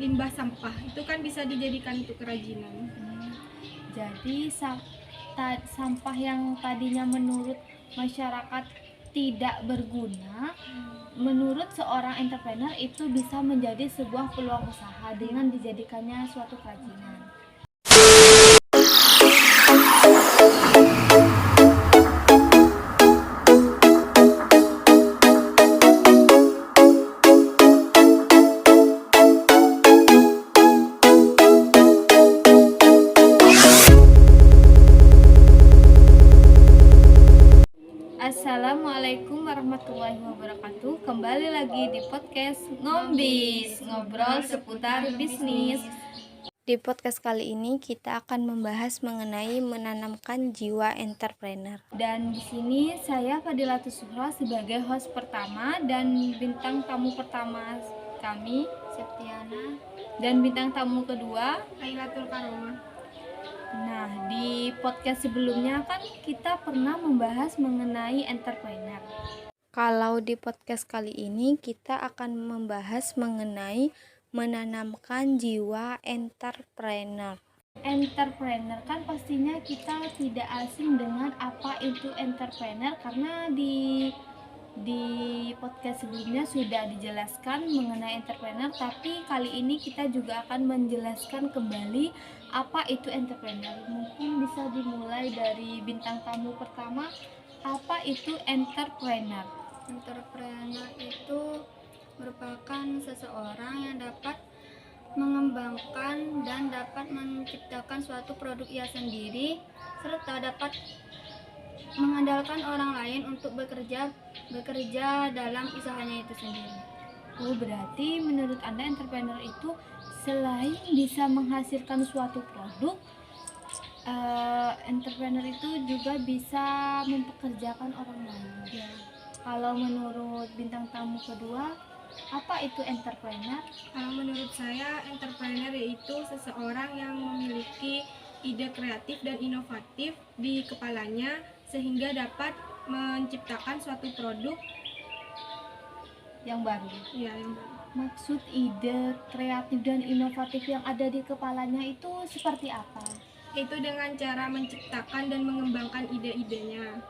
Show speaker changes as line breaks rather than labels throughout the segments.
limbah sampah itu kan bisa dijadikan untuk kerajinan.
Jadi sampah yang tadinya menurut masyarakat tidak berguna, menurut seorang entrepreneur itu bisa menjadi sebuah peluang usaha dengan dijadikannya suatu kerajinan. Assalamualaikum warahmatullahi wabarakatuh. Kembali lagi di podcast Ngobis, ngobrol seputar bisnis. Di podcast kali ini kita akan membahas mengenai menanamkan jiwa entrepreneur. Dan di sini saya Fadilatus Suhra sebagai host pertama dan bintang tamu pertama kami Septiana dan bintang tamu kedua
Lailatul Karomah.
Nah, di podcast sebelumnya kan kita pernah membahas mengenai entrepreneur. Kalau di podcast kali ini kita akan membahas mengenai menanamkan jiwa entrepreneur. Entrepreneur kan pastinya kita tidak asing dengan apa itu entrepreneur karena di podcast sebelumnya sudah dijelaskan mengenai entrepreneur, tapi kali ini kita juga akan menjelaskan kembali apa itu entrepreneur. Mungkin bisa dimulai dari bintang tamu pertama, apa itu entrepreneur?
Entrepreneur itu merupakan seseorang yang dapat mengembangkan dan dapat menciptakan suatu produk ia sendiri serta dapat mengandalkan orang lain untuk bekerja dalam usahanya itu sendiri.
Oh, berarti menurut Anda entrepreneur itu selain bisa menghasilkan suatu produk, entrepreneur itu juga bisa mempekerjakan orang lain.
Ya.
Kalau menurut bintang tamu kedua, apa itu entrepreneur?
Kalau menurut saya, entrepreneur yaitu seseorang yang memiliki ide kreatif dan inovatif di kepalanya sehingga dapat menciptakan suatu produk
yang baru.
yang baru.
Maksud ide kreatif dan inovatif yang ada di kepalanya itu seperti apa?
Itu dengan cara menciptakan dan mengembangkan ide-idenya.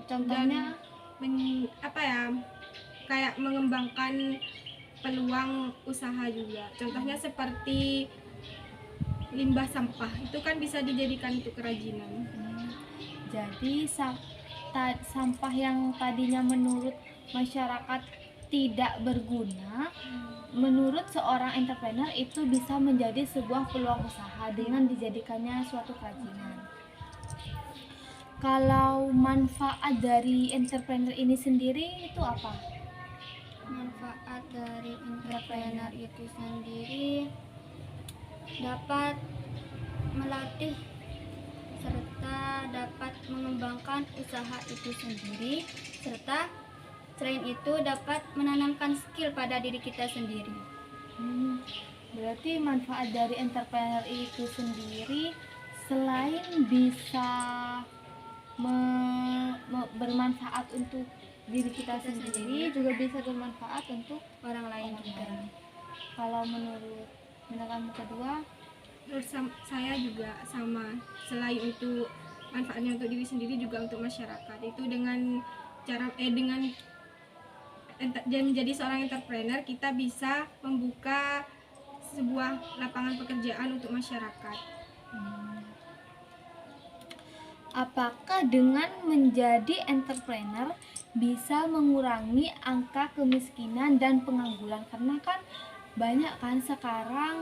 Contohnya
Kayak mengembangkan peluang usaha juga. Contohnya seperti limbah sampah itu kan bisa dijadikan untuk kerajinan.
Jadi sampah yang tadinya menurut masyarakat tidak berguna, menurut seorang entrepreneur itu bisa menjadi sebuah peluang usaha dengan dijadikannya suatu kerajinan. Kalau manfaat dari entrepreneur ini sendiri itu apa?
Manfaat dari entrepreneur itu sendiri dapat melatih serta dapat mengembangkan usaha itu sendiri serta selain itu dapat menanamkan skill pada diri kita sendiri.
Berarti manfaat dari entrepreneur itu sendiri selain bisa bermanfaat untuk diri kita sendiri juga bisa bermanfaat untuk
orang lain juga.
Kalau menurut bintang kedua,
Menurut saya juga sama. Selain untuk manfaatnya untuk diri sendiri juga untuk masyarakat. Itu dengan cara menjadi seorang entrepreneur kita bisa membuka sebuah lapangan pekerjaan untuk masyarakat.
Apakah dengan menjadi entrepreneur bisa mengurangi angka kemiskinan dan pengangguran? Karena kan banyak kan sekarang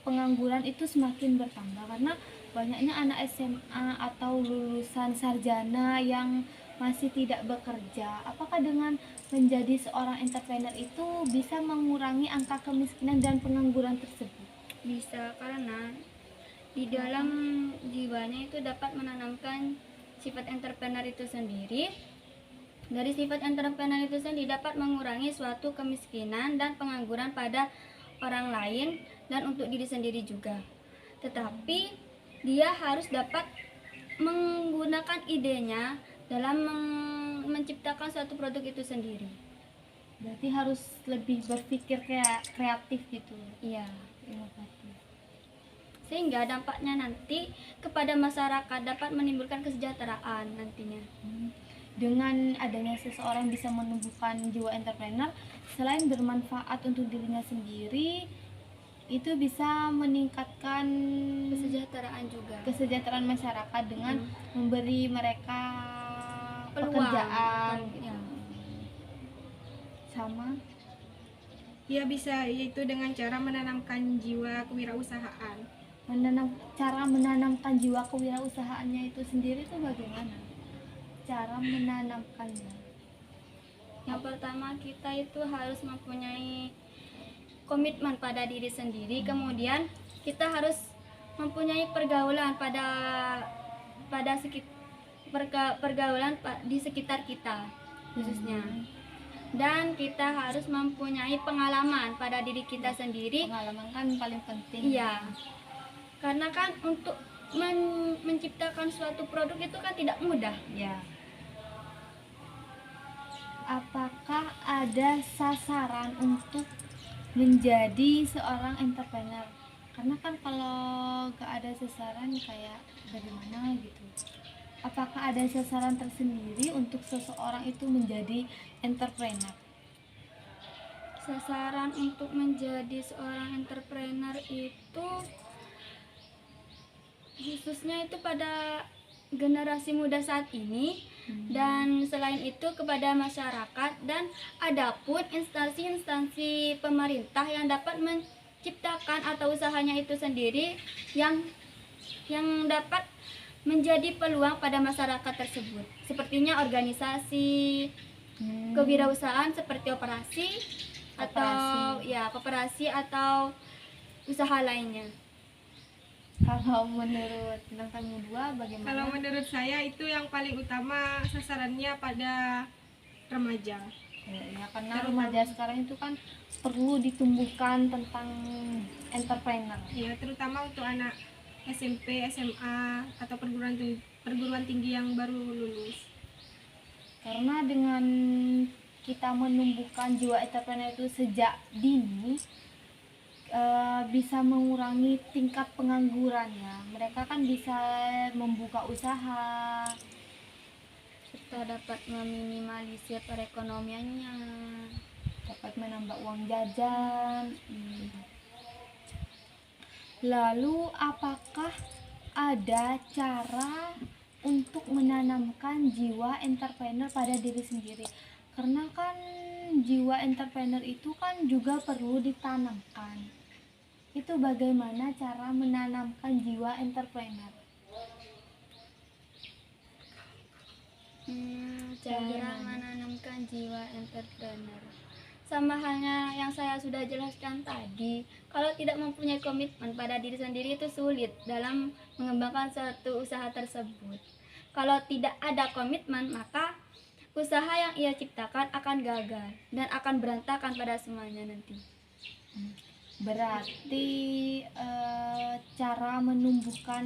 pengangguran itu semakin bertambah karena banyaknya anak SMA atau lulusan sarjana yang masih tidak bekerja. Apakah dengan menjadi seorang entrepreneur itu bisa mengurangi angka kemiskinan dan pengangguran tersebut?
Bisa, karena di dalam jiwanya itu dapat menanamkan sifat entrepreneur itu sendiri. Dari sifat entrepreneur itu sendiri dapat mengurangi suatu kemiskinan dan pengangguran pada orang lain dan untuk diri sendiri juga. Tetapi dia harus dapat menggunakan idenya dalam menciptakan suatu produk itu sendiri.
Berarti harus lebih berpikir kayak kreatif gitu,
Iya.
inovatif.
Sehingga dampaknya nanti kepada masyarakat dapat menimbulkan kesejahteraan nantinya.
Dengan adanya seseorang bisa menumbuhkan jiwa entrepreneur, selain bermanfaat untuk dirinya sendiri, itu bisa meningkatkan
Kesejahteraan juga.
kesejahteraan masyarakat dengan memberi mereka
Peluang
pekerjaan
atau-
gitu.
ya.
Sama
Ya bisa, yaitu dengan cara menanamkan jiwa kewirausahaan.
cara menanamkan jiwa kewirausahaannya itu sendiri itu bagaimana? Cara menanamkannya.
Yang pertama kita itu harus mempunyai komitmen pada diri sendiri, kemudian kita harus mempunyai pergaulan pergaulan di sekitar kita khususnya. Dan kita harus mempunyai pengalaman pada diri kita sendiri.
Pengalaman kan paling penting.
Iya. Karena kan untuk menciptakan suatu produk itu kan tidak mudah.
Ya. Apakah ada sasaran untuk menjadi seorang entrepreneur? Karena kan kalau gak ada sasaran kayak bagaimana gitu. Apakah ada sasaran tersendiri untuk seseorang itu menjadi entrepreneur?
Sasaran untuk menjadi seorang entrepreneur itu khususnya itu pada generasi muda saat ini, dan selain itu kepada masyarakat, dan adapun instansi-instansi pemerintah yang dapat menciptakan atau usahanya itu sendiri yang dapat menjadi peluang pada masyarakat tersebut. Sepertinya organisasi kewirausahaan seperti koperasi atau usaha lainnya.
Kalau menurut kamu dua bagaimana?
Kalau menurut saya itu yang paling utama sasarannya pada remaja.
Ya, karena remaja sekarang itu kan perlu ditumbuhkan tentang entrepreneur.
Ya, terutama untuk anak SMP, SMA atau perguruan tinggi yang baru lulus.
Karena dengan kita menumbuhkan jiwa entrepreneur itu sejak dini, bisa mengurangi tingkat penganggurannya. Mereka kan bisa membuka usaha,
Serta dapat meminimalisir perekonomiannya.
dapat menambah uang jajan. Lalu apakah ada cara untuk menanamkan jiwa entrepreneur pada diri sendiri? Karena kan jiwa entrepreneur itu kan juga perlu ditanamkan. Itu bagaimana cara menanamkan jiwa entrepreneur?
Cara menanamkan jiwa entrepreneur sama halnya yang saya sudah jelaskan tadi. Kalau tidak mempunyai komitmen pada diri sendiri itu sulit dalam mengembangkan suatu usaha tersebut. Kalau tidak ada komitmen, maka usaha yang ia ciptakan akan gagal dan akan berantakan pada semuanya nanti.
Berarti cara menumbuhkan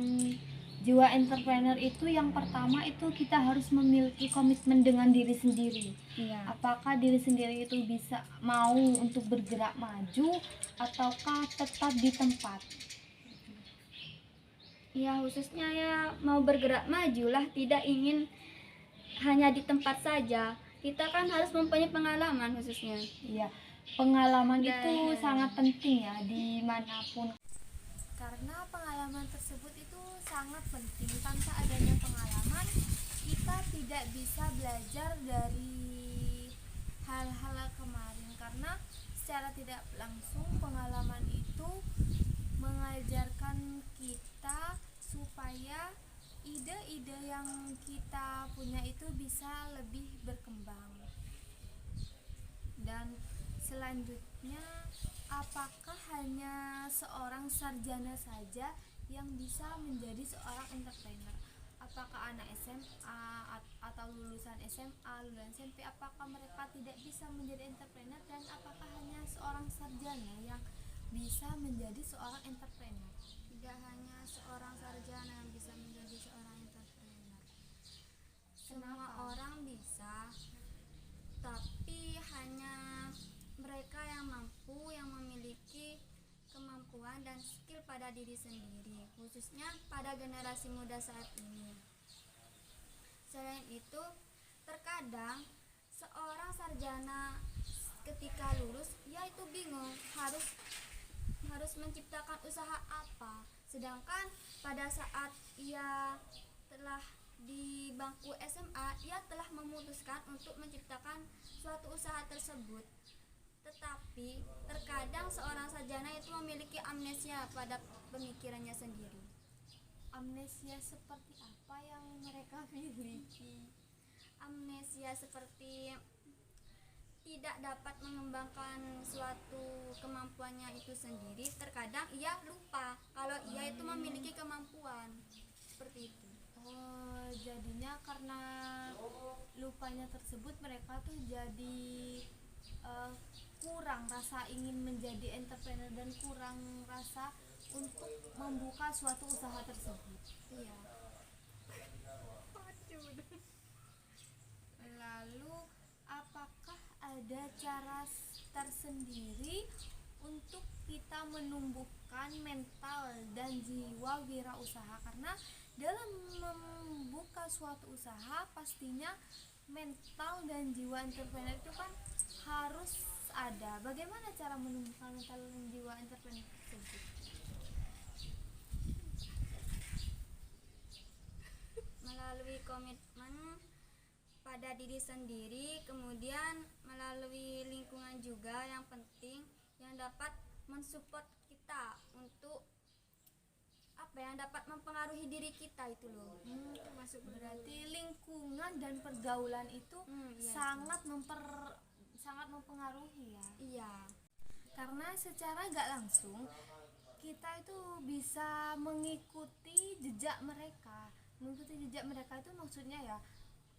jiwa entrepreneur itu yang pertama itu kita harus memiliki komitmen dengan diri sendiri.
Iya.
Apakah diri sendiri itu bisa mau untuk bergerak maju ataukah tetap di tempat?
Ya, khususnya ya mau bergerak majulah, tidak ingin hanya di tempat saja. Kita kan harus mempunyai pengalaman khususnya.
Iya, pengalaman
Dan-
itu sangat penting ya dimanapun. Karena pengalaman tersebut itu sangat penting. Tanpa adanya pengalaman, kita tidak bisa belajar dari hal-hal kemarin. Karena secara tidak langsung pengalaman itu mengajarkan kita supaya ide-ide yang kita punya itu bisa lebih berkembang. Dan selanjutnya, apakah hanya seorang sarjana saja yang bisa menjadi seorang entrepreneur? Apakah anak SMA atau lulusan SMA, lulusan SMP, apakah mereka tidak bisa menjadi entrepreneur, dan apakah hanya seorang sarjana yang bisa menjadi seorang entrepreneur?
Tidak hanya seorang sarjana yang bisa menjadi seorang entrepreneur. Semua
Kenapa?
orang bisa, tetapi hanya mereka yang mampu, yang memiliki kemampuan dan skill pada diri sendiri, khususnya pada generasi muda saat ini. Selain itu, terkadang seorang sarjana ketika lulus, ia itu bingung harus menciptakan usaha apa. Sedangkan pada saat ia telah di bangku SMA, ia telah memutuskan untuk menciptakan suatu usaha tersebut. Tetapi terkadang seorang sarjana itu memiliki amnesia pada pemikirannya sendiri.
Amnesia seperti apa yang mereka miliki?
Amnesia seperti tidak dapat mengembangkan suatu kemampuannya itu sendiri. Terkadang ia lupa kalau ia itu memiliki kemampuan seperti itu.
Oh, jadinya karena lupanya tersebut mereka tuh jadi kurang rasa ingin menjadi entrepreneur dan kurang rasa untuk membuka suatu usaha tersebut.
Iya.
Lalu apakah ada cara tersendiri untuk kita menumbuhkan mental dan jiwa wirausaha? Karena dalam membuka suatu usaha pastinya mental dan jiwa entrepreneur itu kan harus ada. Bagaimana cara menumbuhkan mental dan jiwa entrepreneur tersebut?
Melalui komitmen pada diri sendiri, kemudian melalui lingkungan juga yang penting yang dapat mensupport kita untuk yang dapat mempengaruhi diri kita itu loh.
Termasuk berarti lingkungan dan pergaulan itu
Iya,
sangat mempengaruhi ya.
Iya.
Karena secara nggak langsung kita itu bisa mengikuti jejak mereka. Mengikuti jejak mereka itu maksudnya ya,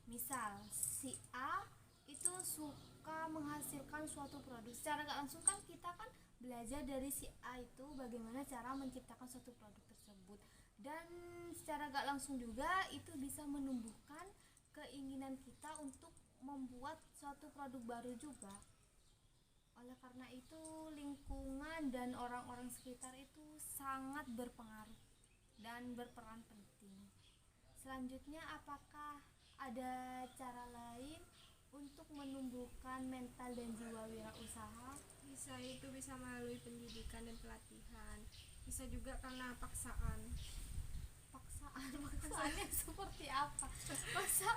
misal si A itu suka menghasilkan suatu produk. Secara nggak langsung kan kita kan belajar dari si A itu bagaimana cara menciptakan suatu produk tersebut. Dan secara nggak langsung juga itu bisa menumbuhkan keinginan kita untuk membuat suatu produk baru juga. Oleh karena itu lingkungan dan orang-orang sekitar itu sangat berpengaruh dan berperan penting. Selanjutnya, apakah ada cara lain untuk menumbuhkan mental dan jiwa wirausaha?
Bisa melalui pendidikan dan pelatihan. Bisa juga karena paksaan.
Paksaannya seperti apa? Masa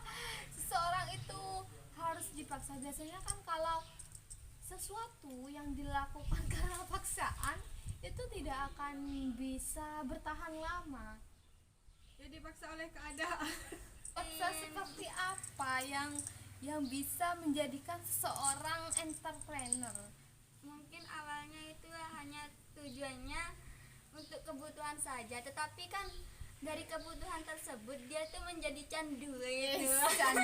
seseorang itu harus dipaksa? Biasanya kan kalau sesuatu yang dilakukan karena paksaan itu tidak akan bisa bertahan lama.
Jadi dipaksa oleh keadaan.
Paksa seperti apa yang bisa menjadikan seseorang entrepreneur?
Mungkin awalnya itu hanya tujuannya untuk kebutuhan saja, tetapi kan dari kebutuhan tersebut dia tuh menjadi candu gitu. Kan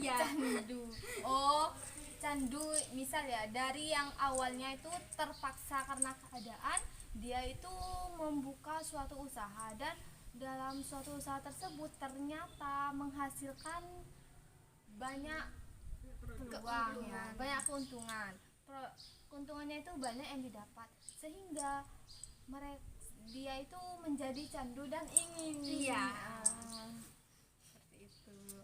iya.
Candu. Oh, candu misal ya, dari yang awalnya itu terpaksa karena keadaan, dia itu membuka suatu usaha dan dalam suatu usaha tersebut ternyata menghasilkan banyak keuntungan, keuntungannya itu banyak yang didapat sehingga dia itu menjadi candu dan ingin.
Iya.
Seperti itu.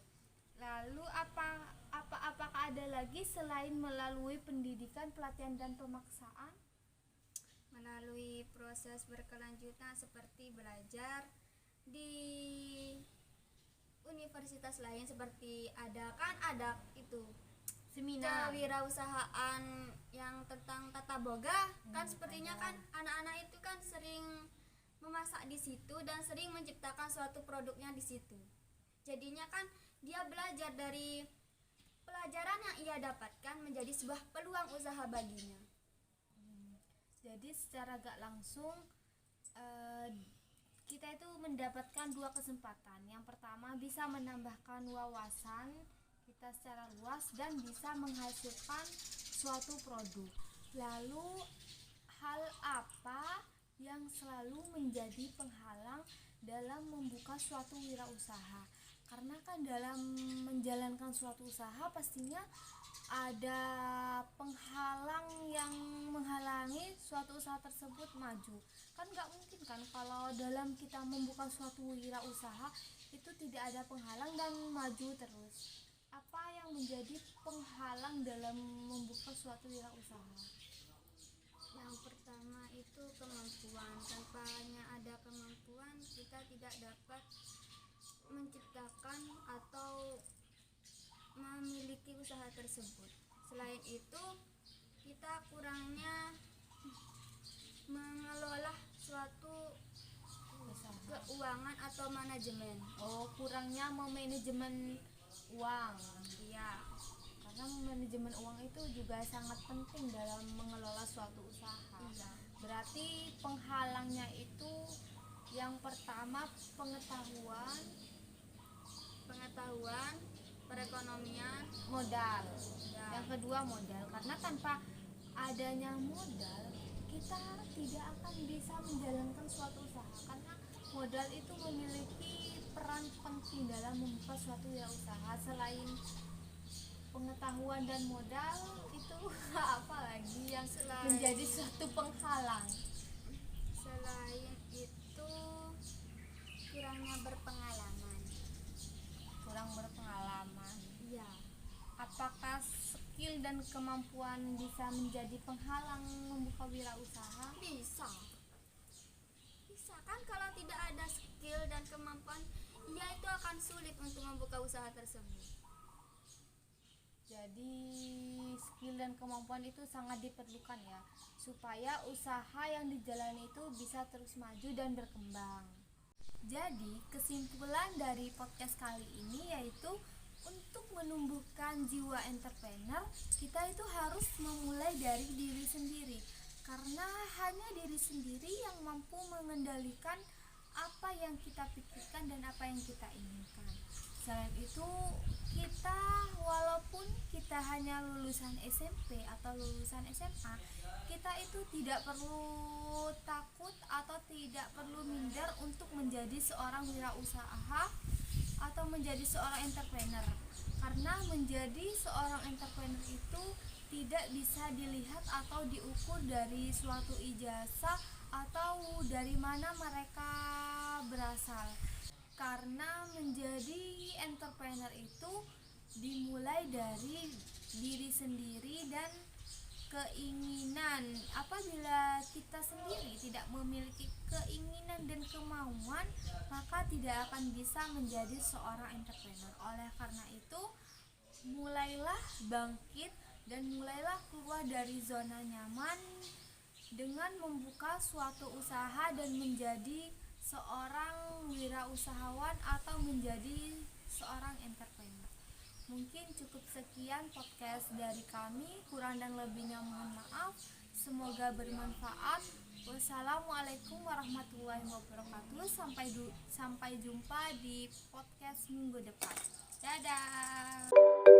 Lalu apakah ada lagi selain melalui pendidikan, pelatihan dan pemaksaan?
Melalui proses berkelanjutan seperti belajar di universitas lain, seperti ada itu
Seminar.
kewirausahaan yang tentang tata boga kan sepertinya kan anak-anak itu kan sering memasak di situ dan sering menciptakan suatu produknya di situ. Jadinya kan dia belajar dari pelajaran yang ia dapatkan menjadi sebuah peluang usaha baginya.
Jadi secara gak langsung kita itu mendapatkan dua kesempatan. Yang pertama bisa menambahkan wawasan kita secara luas dan bisa menghasilkan suatu produk. Lalu hal apa yang selalu menjadi penghalang dalam membuka suatu wirausaha? Karena kan dalam menjalankan suatu usaha pastinya ada penghalang yang menghalangi suatu usaha tersebut maju. Kan nggak mungkin kan kalau dalam kita membuka suatu wirausaha itu tidak ada penghalang dan maju terus. Apa yang menjadi penghalang dalam membuka suatu wirausaha?
Yang pertama itu kemampuan. Tanpanya ada kemampuan, kita tidak dapat menciptakan atau memiliki usaha tersebut. Selain itu, kita kurangnya mengelola suatu keuangan atau manajemen.
Kurangnya memanajemen uang.
Iya,
Karena manajemen uang itu juga sangat penting dalam mengelola suatu usaha.
Iya.
Berarti penghalangnya itu yang pertama pengetahuan,
perekonomian,
modal.
ya.
Yang kedua modal, karena tanpa adanya modal kita tidak akan bisa menjalankan suatu usaha, karena modal itu memiliki peran penting dalam membuka suatu usaha. Selain pengetahuan dan modal itu apa lagi yang menjadi suatu penghalang?
Selain itu, kurang berpengalaman.
Iya. Apakah skill dan kemampuan bisa menjadi penghalang membuka wirausaha?
Bisa kan, kalau tidak ada skill dan kemampuan, ya itu akan sulit untuk membuka usaha tersebut.
Jadi skill dan kemampuan itu sangat diperlukan ya, supaya usaha yang dijalani itu bisa terus maju dan berkembang. Jadi kesimpulan dari podcast kali ini yaitu untuk menumbuhkan jiwa entrepreneur, kita itu harus memulai dari diri sendiri. Karena hanya diri sendiri yang mampu mengendalikan apa yang kita pikirkan dan apa yang kita inginkan. Selain itu, kita walaupun kita hanya lulusan SMP atau lulusan SMA, kita itu tidak perlu takut atau tidak perlu minder untuk menjadi seorang wirausaha atau menjadi seorang entrepreneur. Karena menjadi seorang entrepreneur itu tidak bisa dilihat atau diukur dari suatu ijazah atau dari mana mereka berasal. Karena menjadi entrepreneur itu dimulai dari diri sendiri dan keinginan. Apabila kita sendiri tidak memiliki keinginan dan kemauan, maka tidak akan bisa menjadi seorang entrepreneur. Oleh karena itu, mulailah bangkit dan mulailah keluar dari zona nyaman dengan membuka suatu usaha dan menjadi seorang wirausahawan atau menjadi seorang entrepreneur. Mungkin cukup sekian podcast dari kami, kurang dan lebihnya mohon maaf. Semoga bermanfaat. Wassalamualaikum warahmatullahi wabarakatuh. Sampai jumpa di podcast minggu depan. Dadah.